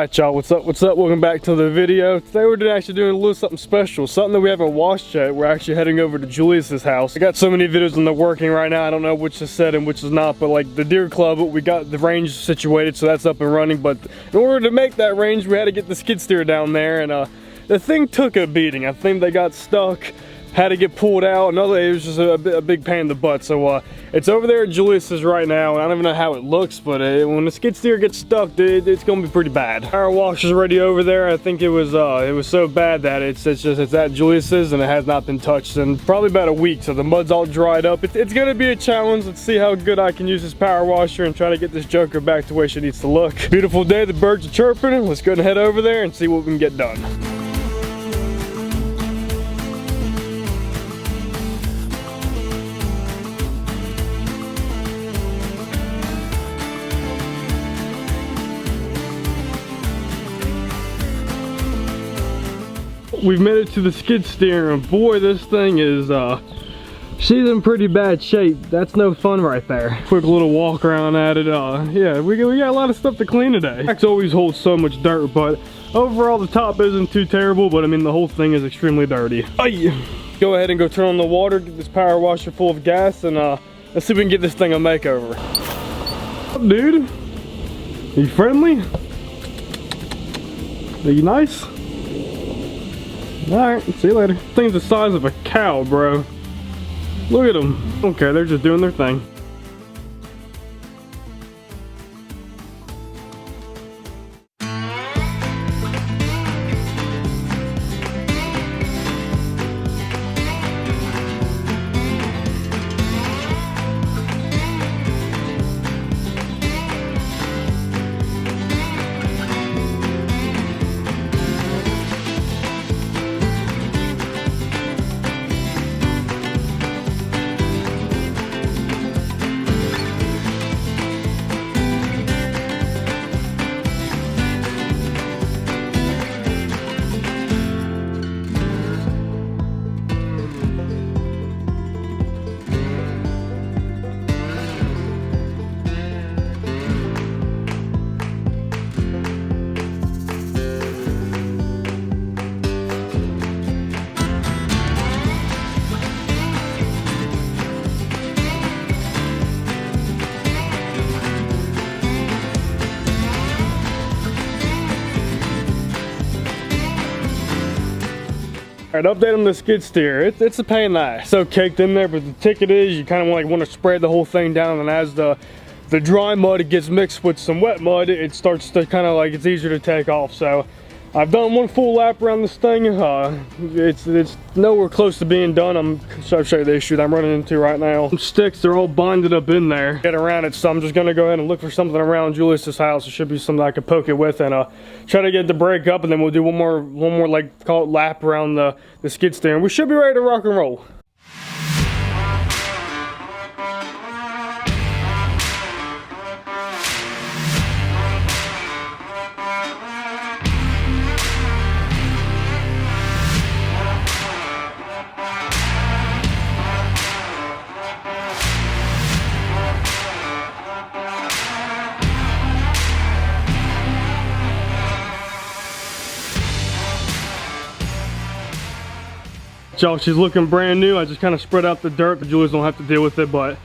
Alright y'all, what's up, welcome back to the video. Today we're actually doing a little something special, something that we haven't watched yet. We're actually heading over to Julius's house. I got so many videos and they're working right now, I don't know which is set and which is not, but like the deer club, we got the range situated, so that's up and running, but in order to make that range, we had to get the skid steer down there, and the thing took a beating. I think they got stuck, had to get pulled out. Another, it was just a big pain in the butt. So it's over there at Julius's right now, and I don't even know how it looks, but when the skid steer gets stuck, it's gonna be pretty bad. Power washer's already over there. I think it was so bad that it's at Julius's and it has not been touched in probably about a week. So the mud's all dried up. It's gonna be a challenge. Let's see how good I can use this power washer and try to get this joker back to where she needs to look. Beautiful day, the birds are chirping. Let's go and head over there and see what we can get done. We've made it to the skid steer, and boy, this thing is she's in pretty bad shape. That's no fun right there. Quick little walk around at it. Yeah, we got a lot of stuff to clean today. Max always holds so much dirt, but overall the top isn't too terrible, but I mean the whole thing is extremely dirty. Go ahead and go turn on the water, get this power washer full of gas, and let's see if we can get this thing a makeover. What's up, dude? Are you friendly? Are you nice? Alright, see you later. This thing's the size of a cow, bro. Look at them. Okay, they're just doing their thing. Alright, update on the skid steer. It's a pain in the ass. So caked in there, but the ticket is you kind of want to spread the whole thing down, and as the dry mud gets mixed with some wet mud, it starts to kind of like, it's easier to take off. So I've done one full lap around this thing. It's nowhere close to being done. I'll show you the issue that I'm running into right now. Some sticks, they're all binded up in there. Get around it, so I'm just gonna go ahead and look for something around Julius's house. There should be something I can poke it with, and try to get the brake up, and then we'll do one more like, call it lap around the skid steer, and we should be ready to rock and roll. Y'all, she's looking brand new. I just kind of spread out the dirt, but Julius don't have to deal with it, but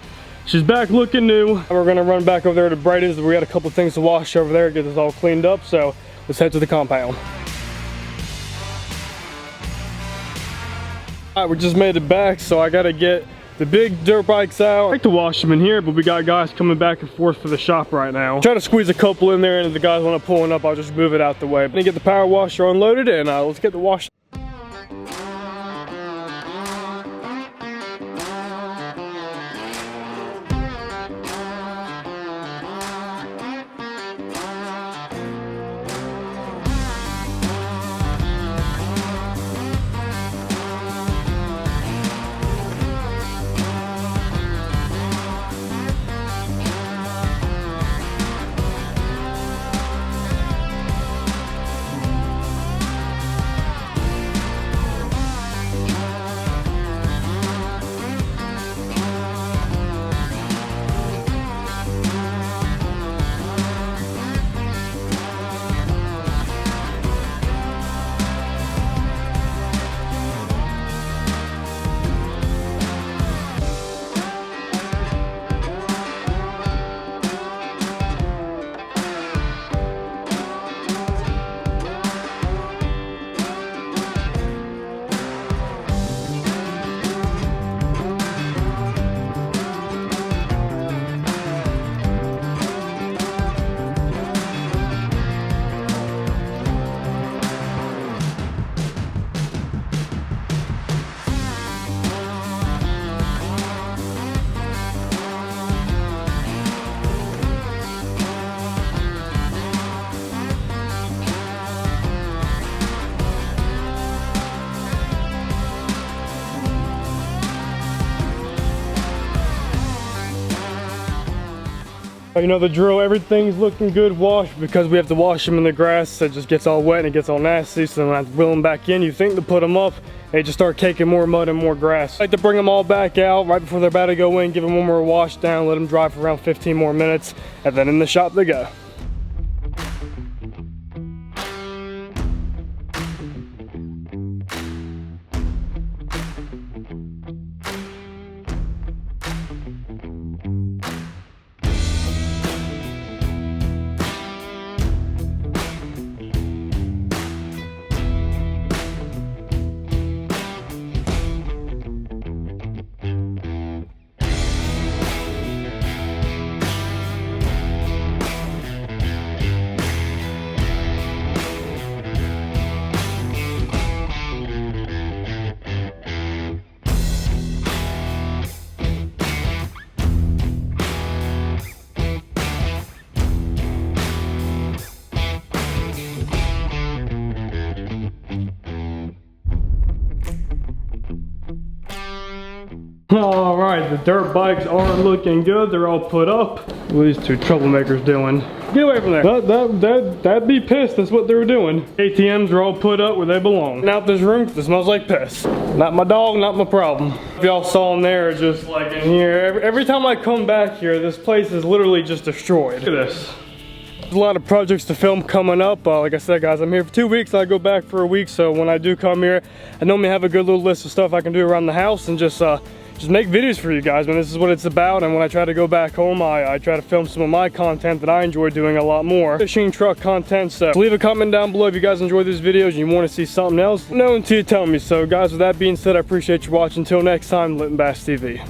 she's back looking new. We're gonna run back over there to Braden's. We got a couple things to wash over there, get this all cleaned up, so let's head to the compound. All right, we just made it back, so I gotta get the big dirt bikes out. I like to wash them in here, but we got guys coming back and forth for the shop right now. Try to squeeze a couple in there, and if the guys want to pull one up, I'll just move it out the way. I'm gonna get the power washer unloaded, and let's get the wash. You know the drill, everything's looking good washed because we have to wash them in the grass. It just gets all wet and it gets all nasty. So when I reel them back in, you think to put them up, they just start caking more mud and more grass. I like to bring them all back out right before they're about to go in, give them one more wash down, let them dry for around 15 more minutes, and then in the shop they go. All right, the dirt bikes are looking good. They're all put up. What are these two troublemakers doing? Get away from there. That'd be pissed. That's what they were doing. ATMs are all put up where they belong. Now this room, it smells like piss. Not my dog, not my problem. If y'all saw in there, just like in here, every time I come back here, this place is literally just destroyed. Look at this. There's a lot of projects to film coming up. Like I said, guys, I'm here for 2 weeks. I go back for a week, so when I do come here, I normally have a good little list of stuff I can do around the house and just make videos for you guys, man. This is what it's about, and when I try to go back home, I try to film some of my content that I enjoy doing a lot more. Fishing truck content, so leave a comment down below if you guys enjoy these videos and you want to see something else. No until you tell me. So guys, with that being said, I appreciate you watching. Until next time, Litton Bass TV.